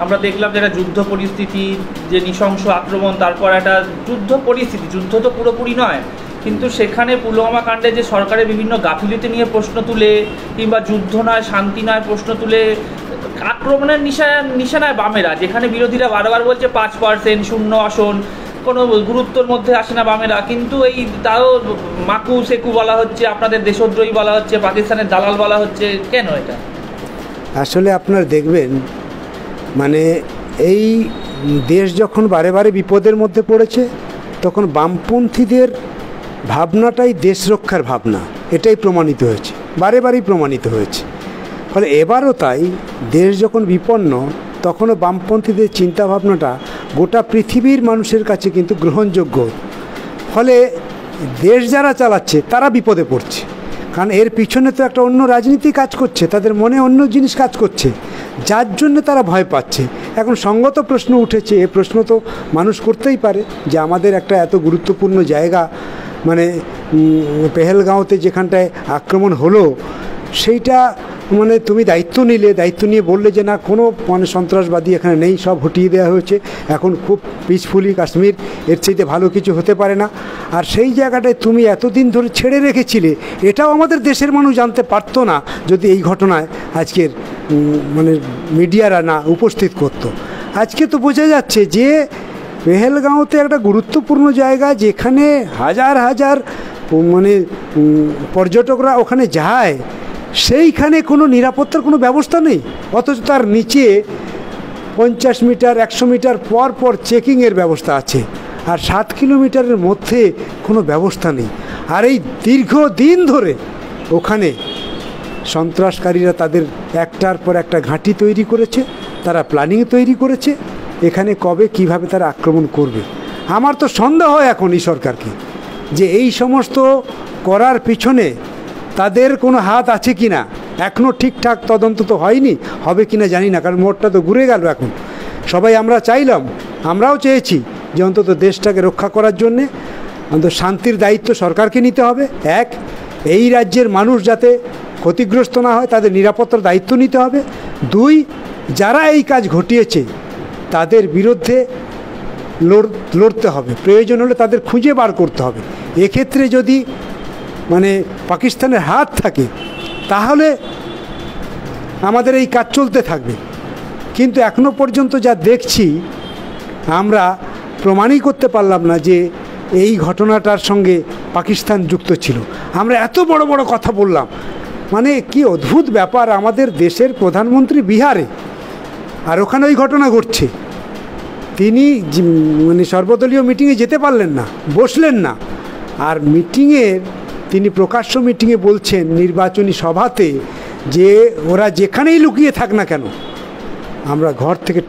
আমরা দেখলাম যে একটা যুদ্ধ পরিস্থিতি, যে নৃশংস আক্রমণ, তারপর একটা যুদ্ধ পরিস্থিতি, যুদ্ধ তো পুরোপুরি নয়, কিন্তু সেখানে পুলওয়ামা কাণ্ডে যে সরকারের বিভিন্ন গাফিলতি নিয়ে প্রশ্ন তুলে, কিংবা যুদ্ধ নয় শান্তি নয় প্রশ্ন তুলে আক্রমণের নিশানায় বামেরা, যেখানে বিরোধীরা বারবার বলছে 5% শূন্য আসন, কোনো গুরুত্বর মধ্যে আসে না বামেরা, কিন্তু এই তাও মাকু সেকু বলা হচ্ছে, আপনাদের দেশদ্রোহী বলা হচ্ছে, পাকিস্তানের দালাল বলা হচ্ছে। কেন এটা? আসলে আপনারা দেখবেন, মানে এই দেশ যখন বারে বারে বিপদের মধ্যে পড়েছে, তখন বামপন্থীদের ভাবনাটাই দেশ রক্ষার ভাবনা, এটাই প্রমাণিত হয়েছে, বারে বারেই প্রমাণিত হয়েছে। ফলে এবারও তাই, দেশ যখন বিপন্ন, তখনও বামপন্থীদের চিন্তাভাবনাটা গোটা পৃথিবীর মানুষের কাছে কিন্তু গ্রহণযোগ্য। ফলে দেশ যারা চালাচ্ছে তারা বিপদে পড়ছে, কারণ এর পিছনে তো একটা অন্য রাজনীতি কাজ করছে, তাদের মনে অন্য জিনিস কাজ করছে, যার জন্য তারা ভয় পাচ্ছে। এখন সঙ্গত প্রশ্ন উঠেছে, এ প্রশ্ন তো মানুষ করতেই পারে যে আমাদের একটা এত গুরুত্বপূর্ণ জায়গা, মানে পেহেলগাঁওতে যেখানটায় আক্রমণ হলো, সেইটা মানে তুমি দায়িত্ব নিয়ে বললে যে না, কোনো মানে সন্ত্রাসবাদী এখানে নেই, সব হটিয়ে দেওয়া হয়েছে, এখন খুব পিসফুলি কাশ্মীর, এর চাইতে ভালো কিছু হতে পারে না। আর সেই জায়গাটায় তুমি এতদিন ধরে ছেড়ে রেখেছিলে, এটাও আমাদের দেশের মানুষ জানতে পারতো না যদি এই ঘটনায় আজকের মানে মিডিয়ারা না উপস্থিত করতো। আজকে তো বোঝা যাচ্ছে যে পেহেলগাঁওতে একটা গুরুত্বপূর্ণ জায়গা, যেখানে হাজার হাজার মানে পর্যটকরা ওখানে যায়, সেইখানে কোনো নিরাপত্তার কোনো ব্যবস্থা নেই, অথচ তার নিচে 50 মিটার 100 মিটার পর পর চেকিংয়ের ব্যবস্থা আছে, আর 7 কিলোমিটারের মধ্যে কোনো ব্যবস্থা নেই। আর এই দীর্ঘদিন ধরে ওখানে সন্ত্রাসকারীরা তাদের একটার পর একটা ঘাঁটি তৈরি করেছে, তারা প্ল্যানিং তৈরি করেছে, এখানে কবে কিভাবে তারা আক্রমণ করবে। আমার তো সন্দেহ হয় এখন এই সরকারকে, যে এই সমস্ত করার পিছনে তাদের কোনো হাত আছে কি না। এখনও ঠিকঠাক তদন্ত তো হয়নি, হবে কি না জানি না, কারণ মোড়টা তো ঘুরে গেল। এখন সবাই আমরা চাইলাম, আমরাও চেয়েছি যে অন্তত দেশটাকে রক্ষা করার জন্যে অন্তত শান্তির দায়িত্ব সরকারকে নিতে হবে। এই রাজ্যের মানুষ যাতে ক্ষতিগ্রস্ত না হয়, তাদের নিরাপত্তার দায়িত্ব নিতে হবে। 2, যারা এই কাজ ঘটিয়েছে তাদের বিরুদ্ধে লড়তে হবে, প্রয়োজন হলে তাদের খুঁজে বার করতে হবে। এক্ষেত্রে যদি মানে পাকিস্তানের হাত থাকে, তাহলে আমাদের এই কাজ চলতে থাকবে। কিন্তু এখনো পর্যন্ত যা দেখছি, আমরা প্রমাণই করতে পারলাম না যে এই ঘটনাটার সঙ্গে পাকিস্তান যুক্ত ছিল। আমরা এত বড় বড় কথা বললাম, মানে কি অদ্ভুত ব্যাপার, আমাদের দেশের প্রধানমন্ত্রী বিহারে, আর ওখানে ওই ঘটনা ঘটছে। তিনি মানে সর্বদলীয় মিটিংয়ে যেতে পারলেন না, বসলেন না, আর তিনি প্রকাশ্য মিটিংয়ে বলছেন নির্বাচনী সভাতে যে ওরা যেখানেই লুকিয়ে থাক না কেন, আমরা ঘর থেকে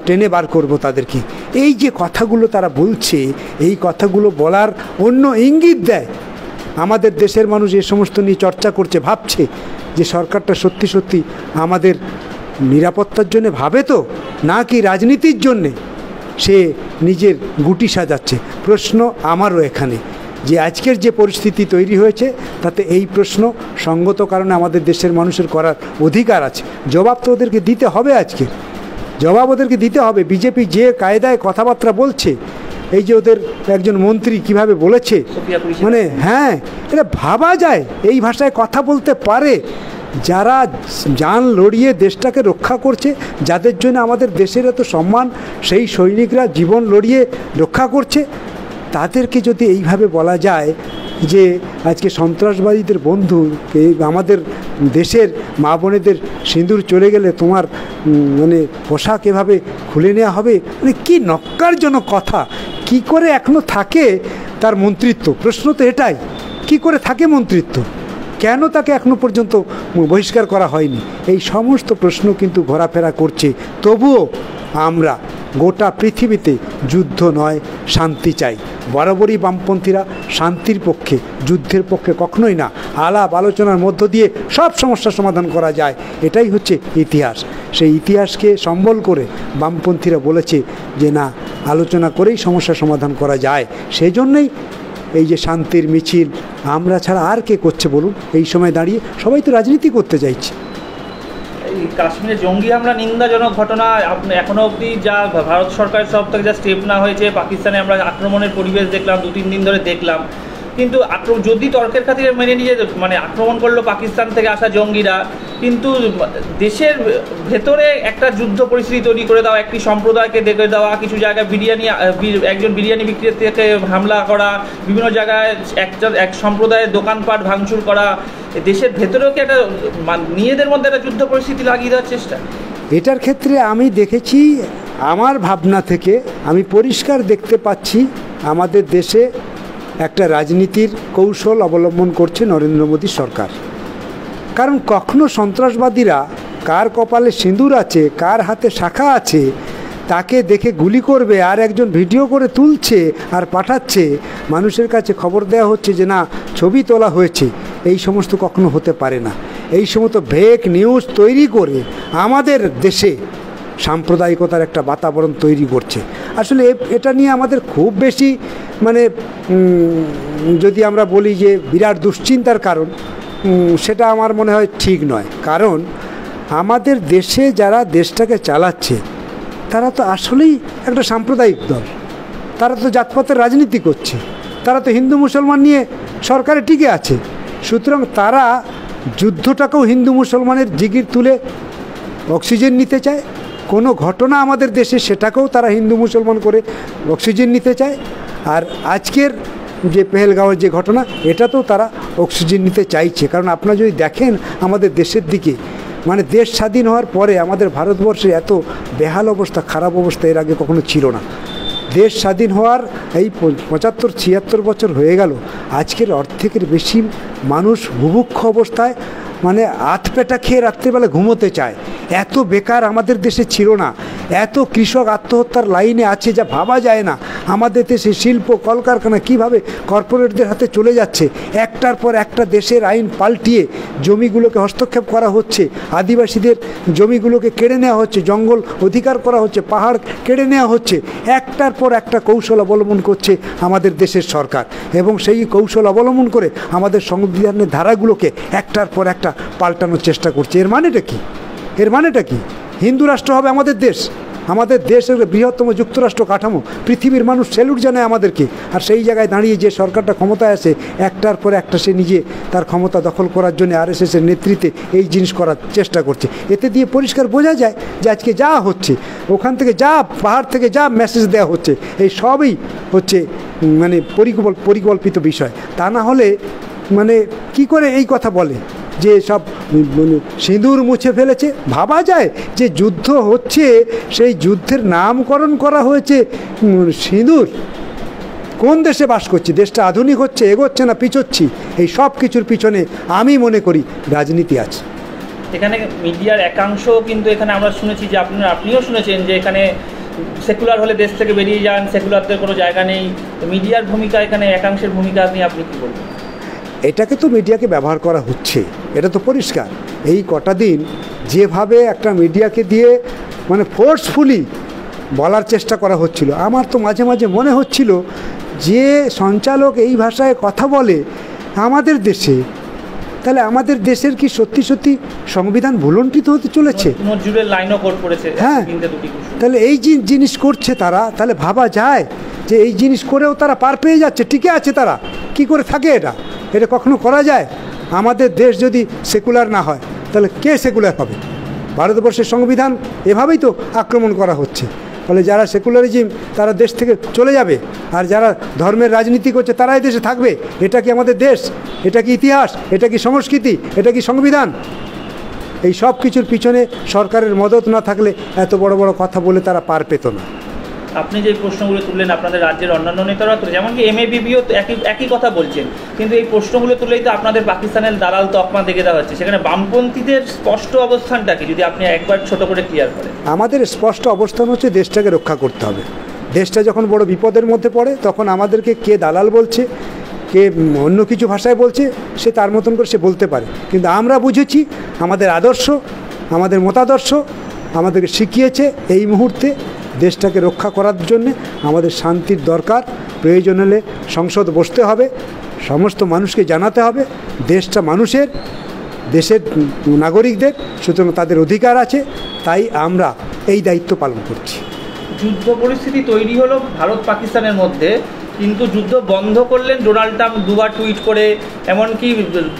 টেনে বার করব তাদেরকে। এই যে কথাগুলো তারা বলছে, এই কথাগুলো বলার অন্য ইঙ্গিত দেয়। আমাদের দেশের মানুষ এ সমস্ত নিয়ে চর্চা করছে, ভাবছে যে সরকারটা সত্যি সত্যি আমাদের নিরাপত্তার জন্য ভাবে তো, নাকি রাজনীতির জন্যে সে নিজের গুটি সাজাচ্ছে। প্রশ্ন আমারও এখানে, যে আজকের যে পরিস্থিতি তৈরি হয়েছে, তাতে এই প্রশ্ন সঙ্গত কারণে আমাদের দেশের মানুষের করার অধিকার আছে। জবাব তো ওদেরকে দিতে হবে, আজকের জবাব ওদেরকে দিতে হবে। বিজেপি যে কায়দায় কথাবার্তা বলছে, এই যে ওদের একজন মন্ত্রী কিভাবে বলেছে, মানে হ্যাঁ, এটা ভাবা যায় এই ভাষায় কথা বলতে পারে। যারা জান লড়িয়ে দেশটাকে রক্ষা করছে, যাদের জন্য আমাদের দেশের এত সম্মান, সেই সৈনিকরা জীবন লড়িয়ে রক্ষা করছে, তাদেরকে যদি এইভাবে বলা যায় যে আজকে সন্ত্রাসবাদীদের বন্ধু, আমাদের দেশের মা বোনেদের সিঁদুর চলে গেলে তোমার মানে পোশাক এভাবে খুলে নেওয়া হবে, মানে কি নক্কারজনক কথা। কি করে এখনও থাকে তার মন্ত্রিত্ব? প্রশ্ন তো এটাই, কি করে থাকে মন্ত্রিত্ব, কেন তাকে এখনো পর্যন্ত বহিষ্কার করা হয়নি? এই সমস্ত প্রশ্ন কিন্তু ঘোরাফেরা করছে। তবুও আমরা গোটা পৃথিবীতে যুদ্ধ নয়, শান্তি চাই। বরাবরই বামপন্থীরা শান্তির পক্ষে, যুদ্ধের পক্ষে কখনোই না। আলাপ আলোচনার মধ্য দিয়ে সব সমস্যার সমাধান করা যায়, এটাই হচ্ছে ইতিহাস। সেই ইতিহাসকে সম্বল করে বামপন্থীরা বলেছে যে না, আলোচনা করেই সমস্যার সমাধান করা যায়। সেই জন্যই এই যে শান্তির মিছিল, আমরা ছাড়া আর কে করছে বলুন? এই সময় দাঁড়িয়ে সবাই তো রাজনীতি করতে চাইছে। কাশ্মীরে জঙ্গি হামলা নিন্দাজনক ঘটনা, এখনো অবধি যা ভারত সরকারের সব থেকে যা স্টেপ না হয়েছে, পাকিস্তানে আমরা আক্রমণের পরিবেশ দেখলাম, 2-3 দিন ধরে দেখলাম, কিন্তু যদি তর্কের খাতিরে মেনে নিয়ে মানে আক্রমণ করলো পাকিস্তান থেকে আসা জঙ্গিরা, কিন্তু দেশের ভেতরে একটা যুদ্ধ পরিস্থিতি তৈরি করে দেওয়া, একটি সম্প্রদায়কে দেখে দেওয়া, কিছু জায়গায় একজন বিরিয়ানি বিক্রেতাকে হামলা করা, বিভিন্ন জায়গায় এক সম্প্রদায়ের দোকানপাট ভাঙচুর করা, দেশের ভেতরেও কি একটা নিজেদের মধ্যে একটা যুদ্ধ পরিস্থিতি লাগিয়ে দেওয়ার চেষ্টা? এটার ক্ষেত্রে আমি দেখেছি, আমার ভাবনা থেকে আমি পরিষ্কার দেখতে পাচ্ছি আমাদের দেশে একটা রাজনীতির কৌশল অবলম্বন করছে নরেন্দ্র মোদী সরকার। কারণ কখনো সন্ত্রাসবাদীরা কার কপালে সিঁদুর আছে, কার হাতে শাখা আছে, তাকে দেখে গুলি করবে, আর একজন ভিডিও করে তুলছে আর পাঠাচ্ছে, মানুষের কাছে খবর দেওয়া হচ্ছে যে না ছবি তোলা হয়েছে, এই সমস্ত কখনো হতে পারে না। এই সমস্ত ফেক নিউজ তৈরি করে আমাদের দেশে সাম্প্রদায়িকতার একটা বাতাবরণ তৈরি করছে। আসলে এটা নিয়ে আমাদের খুব বেশি মানে যদি আমরা বলি যে বিরাট দুশ্চিন্তার কারণ, সেটা আমার মনে হয় ঠিক নয়। কারণ আমাদের দেশে যারা দেশটাকে চালাচ্ছে তারা তো আসলেই একটা সাম্প্রদায়িক দল, তারা তো জাতপাতের রাজনীতি করছে, তারা তো হিন্দু মুসলমান নিয়ে সরকারে টিকে আছে। সুতরাং তারা যুদ্ধটাকেও হিন্দু মুসলমানের জিগির তুলে অক্সিজেন নিতে চায়, কোনো ঘটনা আমাদের দেশে সেটাকেও তারা হিন্দু মুসলমান করে অক্সিজেন নিতে চায়। আর আজকের যে পেহেলগাঁওয়ের যে ঘটনা, এটাতেও তারা অক্সিজেন নিতে চাইছে। কারণ আপনারা যদি দেখেন আমাদের দেশের দিকে, মানে দেশ স্বাধীন হওয়ার পরে আমাদের ভারতবর্ষে এত বেহাল অবস্থা, খারাপ অবস্থা এর আগে কখনো ছিল না। দেশ স্বাধীন হওয়ার এই 75-76 বছর হয়ে গেল, আজকের অর্ধেকের বেশি মানুষ বুভুক্ষ অবস্থায়, মানে আধপেটা খেয়ে রাত্রিবেলা ঘুমোতে চায়। এত বেকার আমাদের দেশে ছিল না, এত কৃষক আত্মহত্যার লাইনে আছে যা ভাবা যায় না। আমাদের দেশে শিল্প কলকারখানা কীভাবে কর্পোরেটদের হাতে চলে যাচ্ছে, একটার পর একটা দেশের আইন পাল্টিয়ে জমিগুলোকে হস্তক্ষেপ করা হচ্ছে, আদিবাসীদের জমিগুলোকে কেড়ে নেওয়া হচ্ছে, জঙ্গল অধিকার করা হচ্ছে, পাহাড় কেড়ে নেওয়া হচ্ছে। একটার পর একটা কৌশল অবলম্বন করছে আমাদের দেশের সরকার, এবং সেই কৌশল অবলম্বন করে আমাদের সংবিধানের ধারাগুলোকে একটার পর একটা পাল্টানোর চেষ্টা করছে। এর মানেটা কি? এর মানেটা কি? হিন্দু রাষ্ট্র হবে আমাদের দেশ, আমাদের দেশের বৃহত্তম যুক্তরাষ্ট্র কাঠামো, পৃথিবীর মানুষ স্যালুট জানায় আমাদেরকে। আর সেই জায়গায় দাঁড়িয়ে যে সরকারটা ক্ষমতায় আসে, একটার পর একটা সে নিজে তার ক্ষমতা দখল করার জন্য আরএসএসের নেতৃত্বে এই জিনিস করার চেষ্টা করছে। এতে দিয়ে পরিষ্কার বোঝা যায় যে আজকে যা হচ্ছে, ওখান থেকে যা পাহাড় থেকে যা মেসেজ দেওয়া হচ্ছে, এই সবই হচ্ছে মানে পরিকল্পিত বিষয়। তা না হলে মানে কি করে এই কথা বলে যে সব সিঁদুর মুছে ফেলেছে? ভাবা যায় যে যুদ্ধ হচ্ছে, সেই যুদ্ধের নামকরণ করা হয়েছে সিঁদুর। কোন দেশে বাস করছি? দেশটা আধুনিক হচ্ছে, এগোচ্ছে না পিছোচ্ছি? এই সব কিছুর পিছনে আমি মনে করি রাজনীতি আছে। এখানে মিডিয়ার একাংশ কিন্তু এখানে আমরা শুনেছি যে আপনিও শুনেছেন যে এখানে সেকুলার হলে দেশ থেকে বেরিয়ে যান, সেকুলারদের কোনো জায়গা নেই। মিডিয়ার ভূমিকা, এখানে একাংশের ভূমিকা নিয়ে আপনি কী বলবেন? এটাকে তো মিডিয়াকে ব্যবহার করা হচ্ছে, এটা তো পরিষ্কার। এই কটা দিন যেভাবে একটা মিডিয়াকে দিয়ে মানে ফোর্সফুলি বলার চেষ্টা করা হচ্ছিল, আমার তো মাঝে মাঝে মনে হচ্ছিল যে সঞ্চালক এই ভাষায় কথা বলে আমাদের দেশে, তাহলে আমাদের দেশের কি সত্যি সত্যি সংবিধান ভুলণ্ঠিত হতে চলেছে? নজরুলের লাইনও কোট করেছে। হ্যাঁ, তাহলে এই জিনিস করছে তারা, তাহলে ভাবা যায় যে এই জিনিস করেও তারা পার পেয়ে যাচ্ছে, টিকে আছে। তারা কি করে থাকে? এটা কখনো করা যায়? আমাদের দেশ যদি সেকুলার না হয় তাহলে কে সেকুলার হবে? ভারতবর্ষের সংবিধান এভাবেই তো আক্রমণ করা হচ্ছে। ফলে যারা সেকুলারিজম তারা দেশ থেকে চলে যাবে, আর যারা ধর্মের রাজনীতি করছে তারাই দেশে থাকবে। এটা কি আমাদের দেশ? এটা কি ইতিহাস? এটা কি সংস্কৃতি? এটা কি সংবিধান? এই সব কিছুর পিছনে সরকারের মদত না থাকলে এত বড় বড় কথা বলে তারা পার পেত না। আপনি যে প্রশ্নগুলো তুললেন, আপনাদের রাজ্যের অন্যান্য নেতারা তুলে, যেমন কি MABBও তো একই কথা বলছেন, কিন্তু এই প্রশ্নগুলো তুলেই তো আপনাদের পাকিস্তানের দালাল তকমা দেখে দেওয়া হচ্ছে। সেখানে বামপন্থীদের স্পষ্ট অবস্থানটা কি, যদি আপনি একবার ছোট করে ক্লিয়ার করেন? আমাদের স্পষ্ট অবস্থান হচ্ছে দেশটাকে রক্ষা করতে হবে। দেশটা যখন বড় বিপদের মধ্যে পড়ে তখন আমাদেরকে কে দালাল বলছে, কে অন্য কিছু ভাষায় বলছে, সে তার মতন করে সে বলতে পারে। কিন্তু আমরা বুঝেছি আমাদের আদর্শ, আমাদের মতাদর্শ আমাদেরকে শিখিয়েছে এই মুহূর্তে দেশটাকে রক্ষা করার জন্যে আমাদের শান্তির দরকার। প্রয়োজন হলে সংসদ বসতে হবে, সমস্ত মানুষকে জানাতে হবে দেশটা মানুষের, দেশের নাগরিকদের, সুতরাং তাদের অধিকার আছে, তাই আমরা এই দায়িত্ব পালন করছি। যুদ্ধ পরিস্থিতি তৈরি হলো ভারত পাকিস্তানের মধ্যে, কিন্তু যুদ্ধ বন্ধ করলেন ডোনাল্ড ট্রাম্প দুবার টুইট করে, এমনকি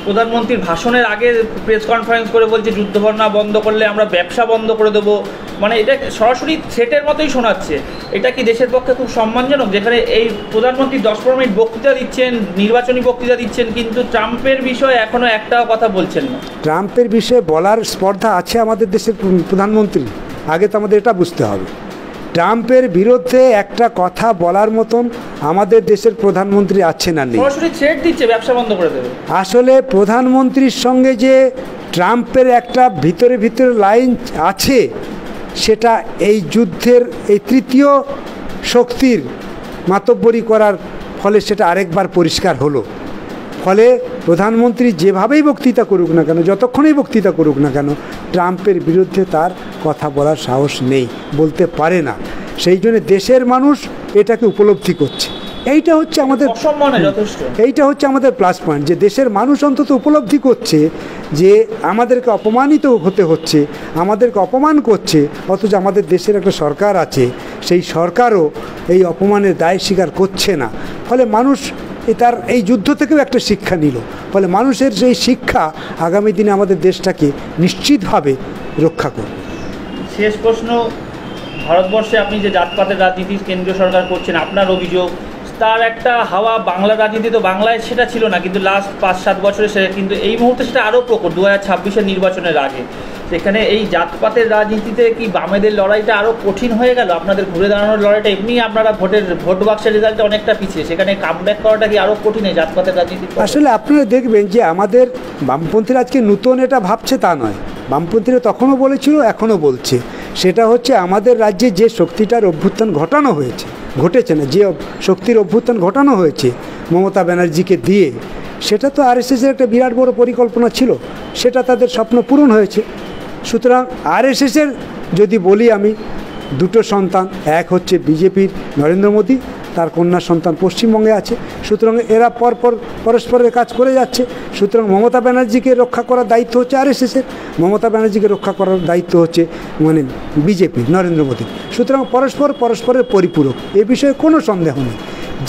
প্রধানমন্ত্রীর ভাষণের আগে প্রেস কনফারেন্স করে বলছে যুদ্ধ না বন্ধ করলে আমরা ব্যবসা বন্ধ করে দেবো। মানে এটা সরাসরি থ্রেটের মতোই শোনাচ্ছে। এটা কি দেশের পক্ষে খুব সম্মানজনক, যেখানে এই প্রধানমন্ত্রী 10-15 মিনিট বক্তৃতা দিচ্ছেন, নির্বাচনী বক্তৃতা দিচ্ছেন, কিন্তু ট্রাম্পের বিষয়ে এখনও একটাও কথা বলছেন না? ট্রাম্পের বিষয়ে বলার স্পর্ধা আছে আমাদের দেশের প্রধানমন্ত্রী? আগে তো আমাদের এটা বুঝতে হবে। ট্রাম্পের বিরুদ্ধে একটা কথা বলার মতন আমাদের দেশের প্রধানমন্ত্রী আছে না নেই? সরাসরি থ্রেট দিচ্ছে ব্যবসা বন্ধ করে দেবে। আসলে প্রধানমন্ত্রীর সঙ্গে যে ট্রাম্পের একটা ভিতরে ভিতরে লাইন আছে, সেটা এই যুদ্ধের এই তৃতীয় শক্তির মাতব্বরি করার ফলে সেটা আরেকবার পরিষ্কার হলো। ফলে প্রধানমন্ত্রী যেভাবেই বক্তৃতা করুক না কেন, যতক্ষণই বক্তৃতা করুক না কেন, ট্রাম্পের বিরুদ্ধে তার কথা বলার সাহস নেই, বলতে পারে না। সেই জন্য দেশের মানুষ এটাকে উপলব্ধি করছে। এইটা হচ্ছে আমাদের যথেষ্ট, এইটা হচ্ছে আমাদের প্লাস পয়েন্ট, যে দেশের মানুষ অন্তত উপলব্ধি করছে যে আমাদেরকে অপমানিত হতে হচ্ছে, আমাদেরকে অপমান করছে, অথচ আমাদের দেশের একটা সরকার আছে, সেই সরকারও এই অপমানের দায় স্বীকার করছে না। ফলে মানুষ তার এই যুদ্ধ থেকেও একটা শিক্ষা নিল। ফলে মানুষের সেই শিক্ষা আগামী দিনে আমাদের দেশটাকে নিশ্চিতভাবে রক্ষা করবে। শেষ প্রশ্ন, ভারতবর্ষে আপনি যে জাতপাতের রাজনীতি কেন্দ্রীয় সরকার করছেন, আপনার অভিযোগ তার একটা হাওয়া বাংলা রাজনীতি তো বাংলায় সেটা ছিল না, কিন্তু লাস্ট 5-7 বছরে সে, কিন্তু এই মুহূর্তে সেটা আরও প্রকট 2026-এর নির্বাচনের আগে। সেখানে এই জাতপাতের রাজনীতিতে কি বামেদের লড়াইটা আরও কঠিন হয়ে গেল? আপনাদের ঘুরে দাঁড়ানোর লড়াইটা, এমনি আপনারা ভোট বাক্সের রেজাল্টে অনেকটা পিছিয়ে, সেখানে কামব্যাক করাটা কি আরও কঠিন এই জাতপাতের রাজনীতি? আসলে আপনারা দেখবেন যে আমাদের বামপন্থীরা আজকে নতুন এটা ভাবছে তা নয়, বামপন্থীরা তখনও বলেছিল, এখনও বলছে। সেটা হচ্ছে আমাদের রাজ্যে যে শক্তিটার অভ্যুত্থান ঘটেছে না, যে শক্তির অভ্যুত্থান ঘটানো হয়েছে মমতা ব্যানার্জিকে দিয়ে, সেটা তো আরএসএসের একটা বিরাট বড় পরিকল্পনা ছিল, সেটা তাদের স্বপ্ন পূরণ হয়েছে। সুতরাং আরএসএসের যদি বলি আমি, দুটো সন্তান, এক হচ্ছে বিজেপির নরেন্দ্র মোদী, তার কন্যা সন্তান পশ্চিমবঙ্গে আছে। সুতরাং এরা পরস্পরের কাজ করে যাচ্ছে। সুতরাং মমতা ব্যানার্জিকে রক্ষা করার দায়িত্ব হচ্ছে আরএসএসের, মমতা ব্যানার্জিকে রক্ষা করার দায়িত্ব হচ্ছে বিজেপি নরেন্দ্র মোদী। সুতরাং পরস্পরের পরিপূরক, এ বিষয়ে কোনো সন্দেহ নেই।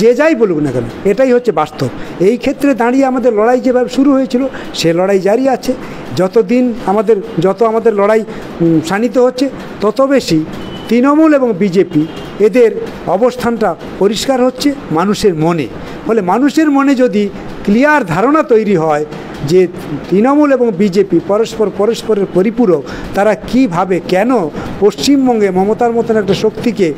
যে যাই বলুক না কেন, এটাই হচ্ছে বাস্তব। এই ক্ষেত্রে দাঁড়িয়ে আমাদের লড়াই যেভাবে শুরু হয়েছিল, সে লড়াই জারি আছে। যত আমাদের লড়াই শানিত হচ্ছে, তত বেশি তৃণমূল এবং বিজেপি এদের অবস্থানটা পরিষ্কার হচ্ছে মানুষের মনে। ফলে মানুষের মনে যদি ক্লিয়ার ধারণা তৈরি হয় যে তৃণমূল এবং বিজেপি পরস্পরের পরিপূরক, তারা কিভাবে কেন পশ্চিমবঙ্গে মমতার মতন একটা শক্তিকে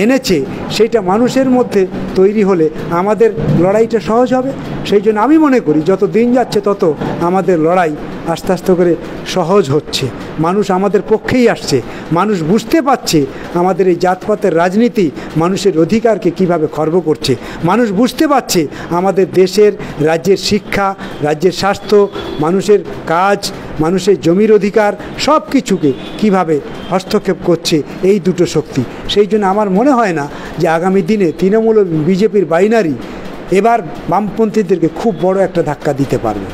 এনেছে, সেইটা মানুষের মধ্যে তৈরি হলে আমাদের লড়াইটা সহজ হবে। সেই জন্য আমি মনে করি যত দিন যাচ্ছে তত আমাদের লড়াই আস্তে আস্তে করে সহজ হচ্ছে, মানুষ আমাদের পক্ষেই আসছে, মানুষ বুঝতে পারছে আমাদের এই জাতপাতের রাজনীতি মানুষের অধিকারকে কিভাবে খর্ব করছে, মানুষ বুঝতে পারছে আমাদের দেশের রাজ্যের শিক্ষা, রাজ্যের স্বাস্থ্য, মানুষের কাজ, মানুষের জমির অধিকার সব কিছুকে কিভাবে হস্তক্ষেপ করছে এই দুটো শক্তি। সেই জন্য আমার মনে হয় না যে আগামী দিনে তৃণমূল ও বিজেপির বাইনারি এবার বামপন্থীদেরকে খুব বড় একটা ধাক্কা দিতে পারবে।